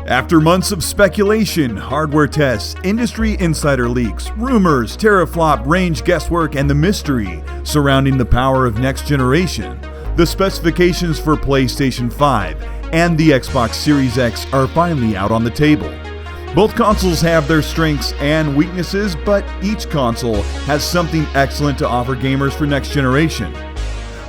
After months of speculation, hardware tests, industry insider leaks, rumors, teraflop, range guesswork, and the mystery surrounding the power of next generation, the specifications for PlayStation 5 and the Xbox Series X are finally out on the table. Both consoles have their strengths and weaknesses, but each console has something excellent to offer gamers for next generation.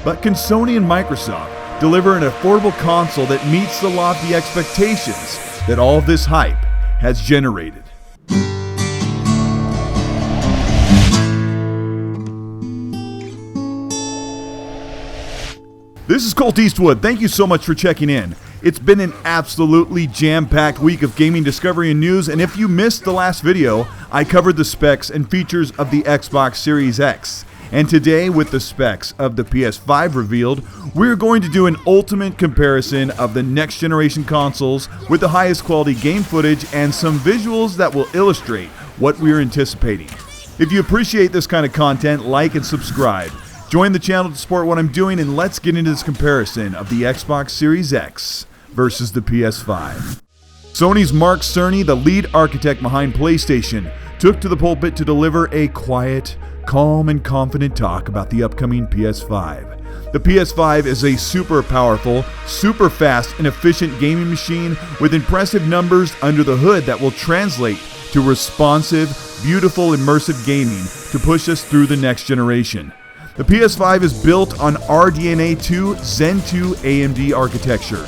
But can Sony and Microsoft deliver an affordable console that meets the lofty expectations that all of this hype has generated? This is Colteastwood. Thank you so much for checking in. It's been an absolutely jam-packed week of gaming discovery and news, and if you missed the last video, I covered the specs and features of the Xbox Series X. And today, with the specs of the PS5 revealed, we're going to do an ultimate comparison of the next generation consoles with the highest quality game footage and some visuals that will illustrate what we're anticipating. If you appreciate this kind of content, like and subscribe. Join the channel to support what I'm doing, and let's get into this comparison of the Xbox Series X versus the PS5. Sony's Mark Cerny, the lead architect behind PlayStation, took to the pulpit to deliver a quiet, calm, and confident talk about the upcoming PS5. The PS5 is a super powerful, super fast, and efficient gaming machine with impressive numbers under the hood that will translate to responsive, beautiful, immersive gaming to push us through the next generation. The PS5 is built on RDNA 2 Zen 2 AMD architecture,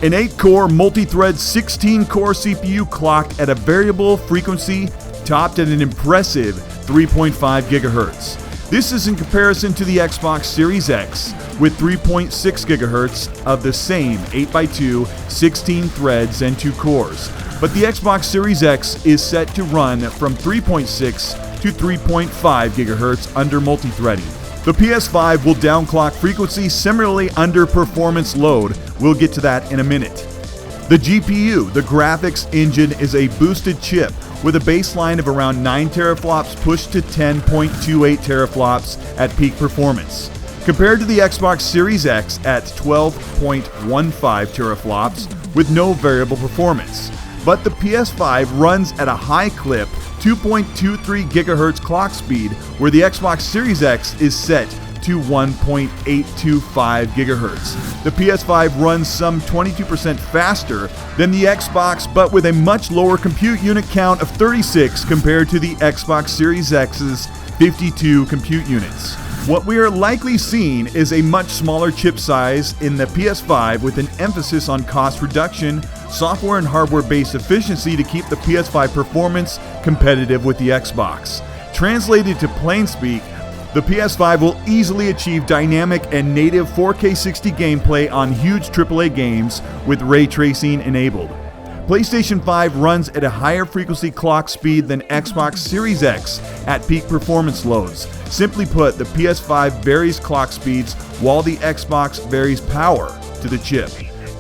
an 8-core multi-thread 16-core CPU clocked at a variable frequency topped at an impressive 3.5 GHz. This is in comparison to the Xbox Series X with 3.6 GHz of the same 8x2 16-thread Zen 2 cores, but the Xbox Series X is set to run from 3.6 to 3.5 GHz under multi-threading. The PS5 will downclock frequency similarly under performance load. We'll get to that in a minute. The GPU, the graphics engine, is a boosted chip with a baseline of around 9 teraflops pushed to 10.28 teraflops at peak performance, compared to the Xbox Series X at 12.15 teraflops with no variable performance. But the PS5 runs at a high clip 2.23 GHz clock speed, where the Xbox Series X is set to 1.825 GHz. The PS5 runs some 22% faster than the Xbox, but with a much lower compute unit count of 36 compared to the Xbox Series X's 52 compute units. What we are likely seeing is a much smaller chip size in the PS5 with an emphasis on cost reduction, software and hardware-based efficiency to keep the PS5 performance competitive with the Xbox. Translated to plain speak, the PS5 will easily achieve dynamic and native 4K 60 gameplay on huge AAA games with ray tracing enabled. PlayStation 5 runs at a higher frequency clock speed than Xbox Series X at peak performance loads. Simply put, the PS5 varies clock speeds while the Xbox varies power to the chip.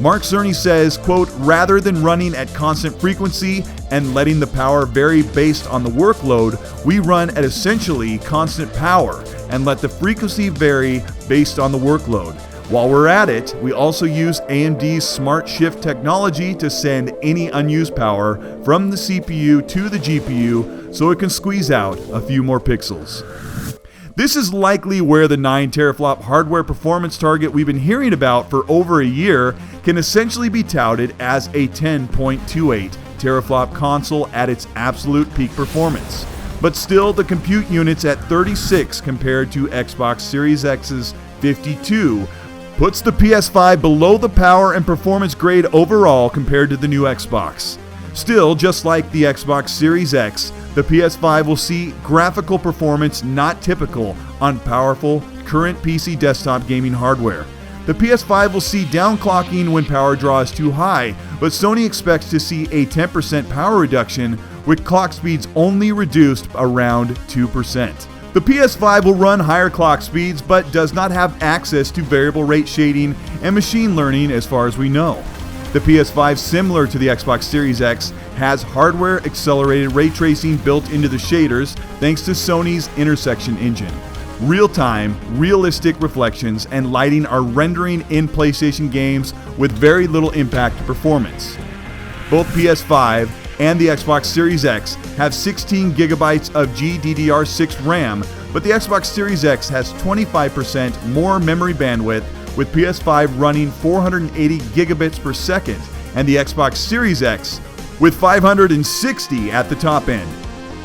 Mark Cerny says, quote, "Rather than running at constant frequency and letting the power vary based on the workload, we run at essentially constant power and let the frequency vary based on the workload. While we're at it, we also use AMD's Smart Shift technology to send any unused power from the CPU to the GPU so it can squeeze out a few more pixels." This is likely where the 9 teraflop hardware performance target we've been hearing about for over a year can essentially be touted as a 10.28 teraflop console at its absolute peak performance. But still, the compute units at 36 compared to Xbox Series X's 52 puts the PS5 below the power and performance grade overall compared to the new Xbox. Still, just like the Xbox Series X, the PS5 will see graphical performance not typical on powerful, current PC desktop gaming hardware. The PS5 will see downclocking when power draw is too high, but Sony expects to see a 10% power reduction with clock speeds only reduced around 2%. The PS5 will run higher clock speeds, but does not have access to variable rate shading and machine learning as far as we know. The PS5, similar to the Xbox Series X, has hardware-accelerated ray tracing built into the shaders thanks to Sony's intersection engine. Real-time, realistic reflections and lighting are rendering in PlayStation games with very little impact to performance. Both PS5 and the Xbox Series X have 16 gigabytes of GDDR6 RAM, but the Xbox Series X has 25% more memory bandwidth, with PS5 running 480 gigabits per second, and the Xbox Series X with 560 at the top end.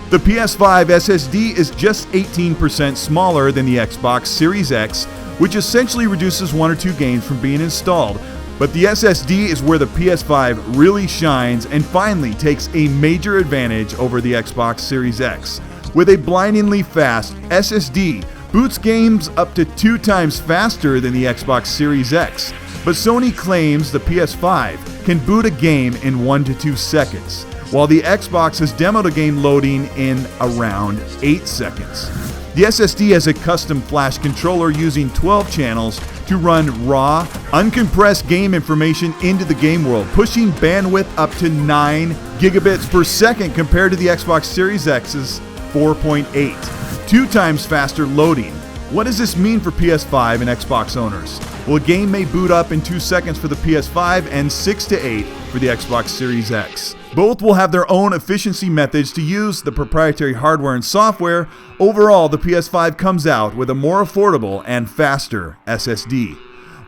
The PS5 SSD is just 18% smaller than the Xbox Series X, which essentially reduces 1 or 2 games from being installed. But the SSD is where the PS5 really shines and finally takes a major advantage over the Xbox Series X. With a blindingly fast SSD, boots games up to 2 times faster than the Xbox Series X, but Sony claims the PS5 can boot a game in 1 to 2 seconds, while the Xbox has demoed a game loading in around 8 seconds. The SSD has a custom flash controller using 12 channels to run raw, uncompressed game information into the game world, pushing bandwidth up to 9 gigabits per second compared to the Xbox Series X's 4.8. 2 times faster loading. What does this mean for PS5 and Xbox owners? Well, a game may boot up in 2 seconds for the PS5 and 6 to 8 for the Xbox Series X. Both will have their own efficiency methods to use the proprietary hardware and software. Overall, the PS5 comes out with a more affordable and faster SSD.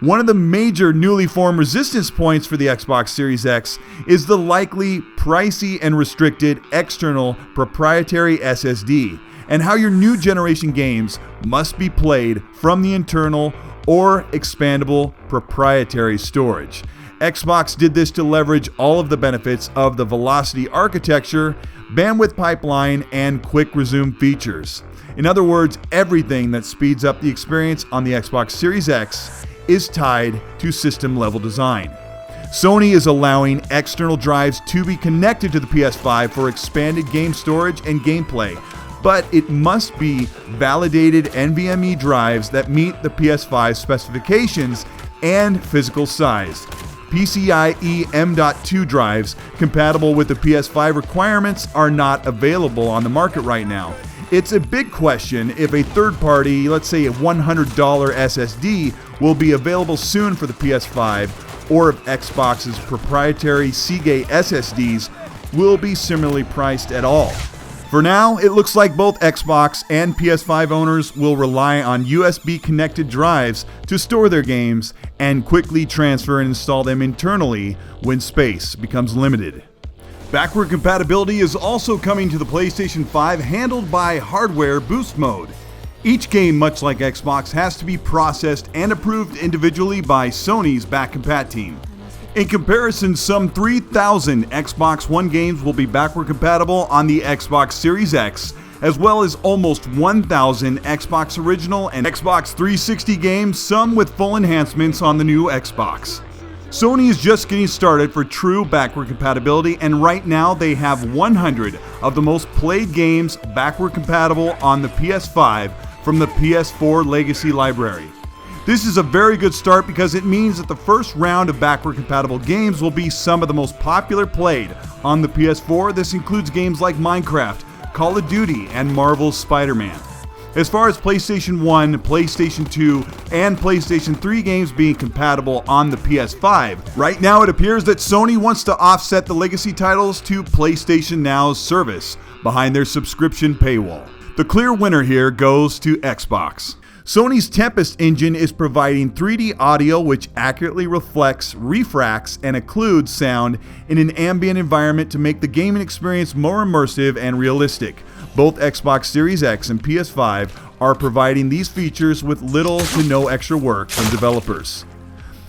One of the major newly formed resistance points for the Xbox Series X is the likely pricey and restricted external proprietary SSD, and how your new generation games must be played from the internal or expandable proprietary storage. Xbox did this to leverage all of the benefits of the Velocity architecture, bandwidth pipeline, and quick resume features. In other words, everything that speeds up the experience on the Xbox Series X is tied to system-level design. Sony is allowing external drives to be connected to the PS5 for expanded game storage and gameplay, but it must be validated NVMe drives that meet the PS5 specifications and physical size. PCIe M.2 drives compatible with the PS5 requirements are not available on the market right now. It's a big question if a third-party, let's say a $100 SSD, will be available soon for the PS5, or if Xbox's proprietary Seagate SSDs will be similarly priced at all. For now, it looks like both Xbox and PS5 owners will rely on USB-connected drives to store their games and quickly transfer and install them internally when space becomes limited. Backward compatibility is also coming to the PlayStation 5, handled by Hardware Boost Mode. Each game, much like Xbox, has to be processed and approved individually by Sony's back compat team. In comparison, some 3,000 Xbox One games will be backward compatible on the Xbox Series X, as well as almost 1,000 Xbox Original and Xbox 360 games, some with full enhancements on the new Xbox. Sony is just getting started for true backward compatibility, and right now they have 100 of the most played games backward compatible on the PS5 from the PS4 Legacy library. This is a very good start because it means that the first round of backward compatible games will be some of the most popular played on the PS4. This includes games like Minecraft, Call of Duty, and Marvel's Spider-Man. As far as PlayStation 1, PlayStation 2, and PlayStation 3 games being compatible on the PS5, right now it appears that Sony wants to offset the legacy titles to PSNow's service behind their subscription paywall. The clear winner here goes to Xbox. Sony's Tempest engine is providing 3D audio which accurately reflects, refracts, and occludes sound in an ambient environment to make the gaming experience more immersive and realistic. Both Xbox Series X and PS5 are providing these features with little to no extra work from developers.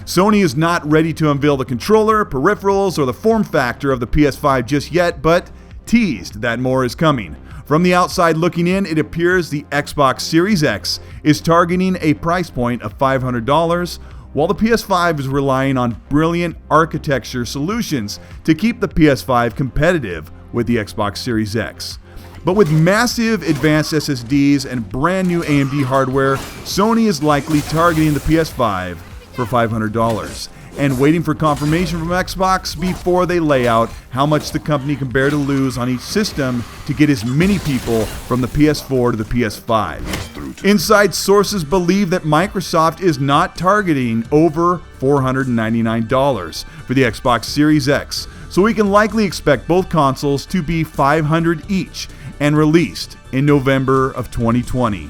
Sony is not ready to unveil the controller, peripherals, or the form factor of the PS5 just yet, but teased that more is coming. From the outside looking in, it appears the Xbox Series X is targeting a price point of $500, while the PS5 is relying on brilliant architecture solutions to keep the PS5 competitive with the Xbox Series X. But with massive advanced SSDs and brand new AMD hardware, Sony is likely targeting the PS5 for $500 and waiting for confirmation from Xbox before they lay out how much the company can bear to lose on each system to get as many people from the PS4 to the PS5. Inside sources believe that Microsoft is not targeting over $499 for the Xbox Series X, so we can likely expect both consoles to be $500 each and released in November of 2020.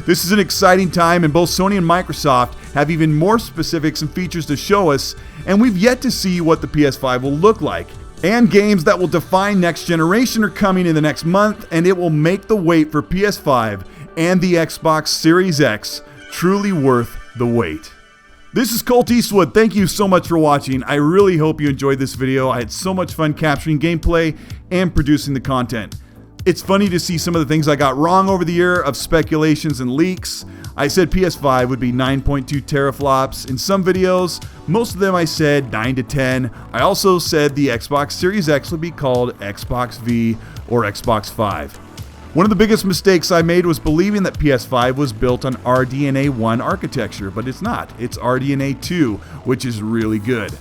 This is an exciting time, and both Sony and Microsoft have even more specifics and features to show us, and we've yet to see what the PS5 will look like. And games that will define next generation are coming in the next month, and it will make the wait for PS5 and the Xbox Series X truly worth the wait. This is Colteastwood. Thank you so much for watching. I really hope you enjoyed this video. I had so much fun capturing gameplay and producing the content. It's funny to see some of the things I got wrong over the year of speculations and leaks. I said PS5 would be 9.2 teraflops in some videos. Most of them I said 9 to 10. I also said the Xbox Series X would be called Xbox V or Xbox 5. One of the biggest mistakes I made was believing that PS5 was built on RDNA 1 architecture, but it's not. It's RDNA 2, which is really good.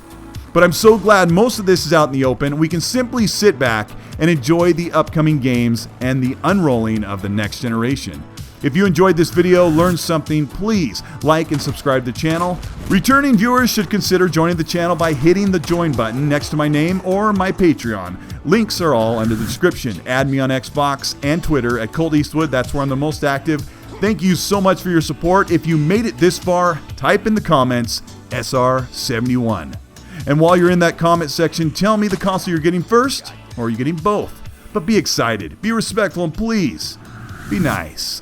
But I'm so glad most of this is out in the open. We can simply sit back and enjoy the upcoming games and the unrolling of the next generation. If you enjoyed this video, learned something, please like and subscribe to the channel. Returning viewers should consider joining the channel by hitting the join button next to my name or my Patreon. Links are all under the description. Add me on Xbox and Twitter at Colteastwood. That's where I'm the most active. Thank you so much for your support. If you made it this far, type in the comments SR71. And while you're in that comment section, tell me the console you're getting first, or are you getting both? But be excited, be respectful, and please, be nice.